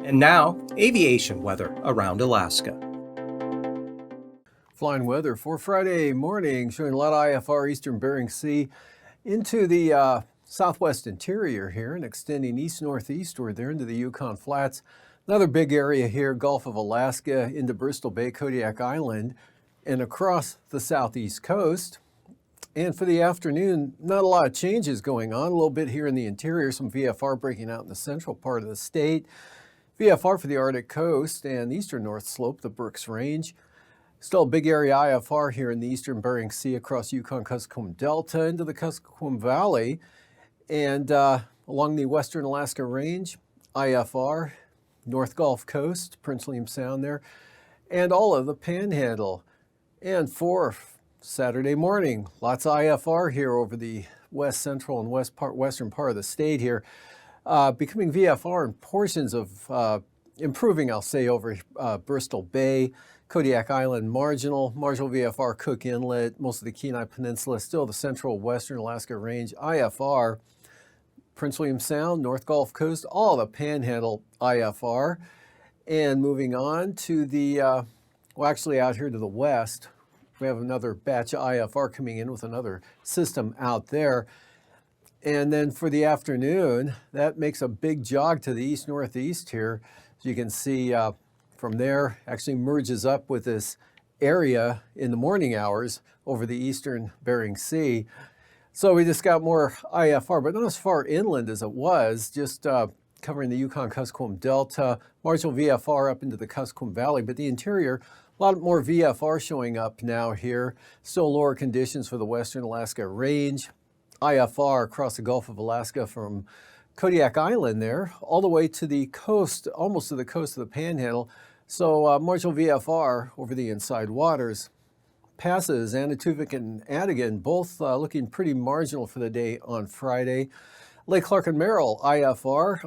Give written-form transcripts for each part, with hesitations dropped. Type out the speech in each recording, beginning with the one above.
And now, aviation weather around Alaska. Flying weather for Friday morning, showing a lot of IFR eastern Bering Sea into the southwest interior here and extending east-northeastward there into the Yukon Flats. Another big area here, Gulf of Alaska into Bristol Bay, Kodiak Island, and across the southeast coast. And for the afternoon, not a lot of changes going on. A little bit here in the interior, some VFR breaking out in the central part of the state. VFR for the Arctic coast and the eastern North Slope, the Brooks Range. Still a big area IFR here in the eastern Bering Sea across Yukon-Kuskokwim Delta into the Kuskokwim Valley. And along the western Alaska Range, IFR, North Gulf Coast, Prince William Sound there, and all of the Panhandle. And for Saturday morning, lots of IFR here over the west central and western part of the state here. Becoming VFR in portions of improving, I'll say, over Bristol Bay, Kodiak Island, marginal VFR, Cook Inlet, most of the Kenai Peninsula, still the central western Alaska Range, IFR, Prince William Sound, North Gulf Coast, all the Panhandle IFR. And moving on to the, well, actually out here to the west, we have another batch of IFR coming in with another system out there. And then for the afternoon, that makes a big jog to the east-northeast here. As you can see from there, actually merges up with this area in the morning hours over the eastern Bering Sea. So we just got more IFR, but not as far inland as it was, just covering the Yukon-Kuskokwim Delta, marginal VFR up into the Kuskokwim Valley, but the interior, a lot more VFR showing up now here. Still lower conditions for the western Alaska Range. IFR across the Gulf of Alaska from Kodiak Island there, all the way to the coast, almost to the coast of the Panhandle. So marginal VFR over the inside waters. Passes, Anatuvik and Adigan, both looking pretty marginal for the day on Friday. Lake Clark and Merrill, IFR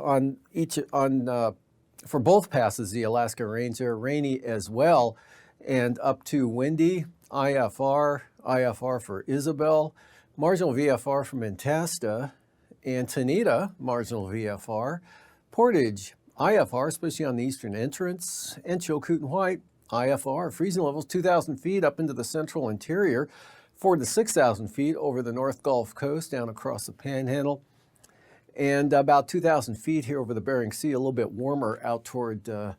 for both passes, the Alaska Range there, rainy as well, and up to windy, IFR for Isabel, marginal VFR from Antasta, and Tanita, marginal VFR, Portage, IFR, especially on the eastern entrance, and Chilcoot and White, IFR, freezing levels 2,000 feet up into the central interior, 4,000 to 6,000 feet over the North Gulf Coast down across the Panhandle, and about 2,000 feet here over the Bering Sea, a little bit warmer out toward the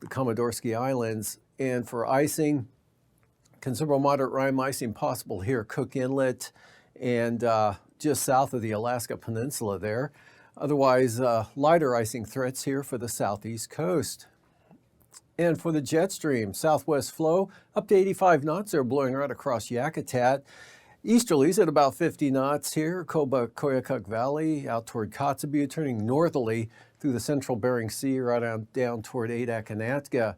Komodorsky Islands. And for icing, considerable moderate rime icing possible here, Cook Inlet and just south of the Alaska Peninsula there. Otherwise, lighter icing threats here for the southeast coast. And for the jet stream, southwest flow up to 85 knots. They're blowing right across Yakutat. Easterlies at about 50 knots here, Koyukuk Valley out toward Kotzebue, turning northerly through the central Bering Sea right down toward Adak and Atka.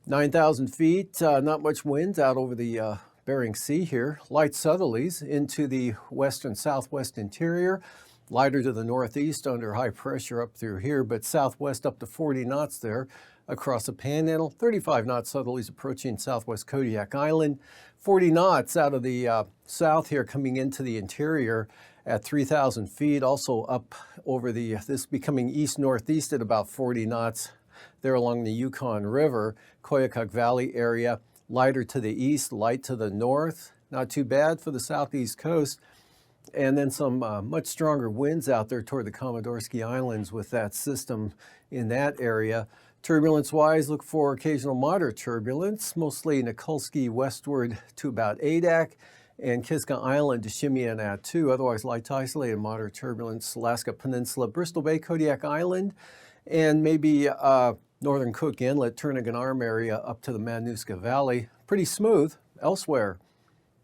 9,000 feet, not much wind out over the Bering Sea here. Light southerlies into the western southwest interior. Lighter to the northeast under high pressure up through here, but southwest up to 40 knots there across the Panhandle. 35 knot southerlies approaching southwest Kodiak Island. 40 knots out of the south here coming into the interior at 3,000 feet. Also up over this becoming east-northeast at about 40 knots there along the Yukon River, Koyukuk Valley area. Lighter to the east, light to the north. Not too bad for the southeast coast. And then some much stronger winds out there toward the Komodorsky Islands with that system in that area. Turbulence-wise, look for occasional moderate turbulence, mostly Nikulski westward to about Adak and Kiska Island to Shimianatu. Otherwise, light to isolated moderate turbulence, Alaska Peninsula, Bristol Bay, Kodiak Island, and maybe northern Cook Inlet, Turnagain Arm area up to the Matanuska Valley. Pretty smooth elsewhere.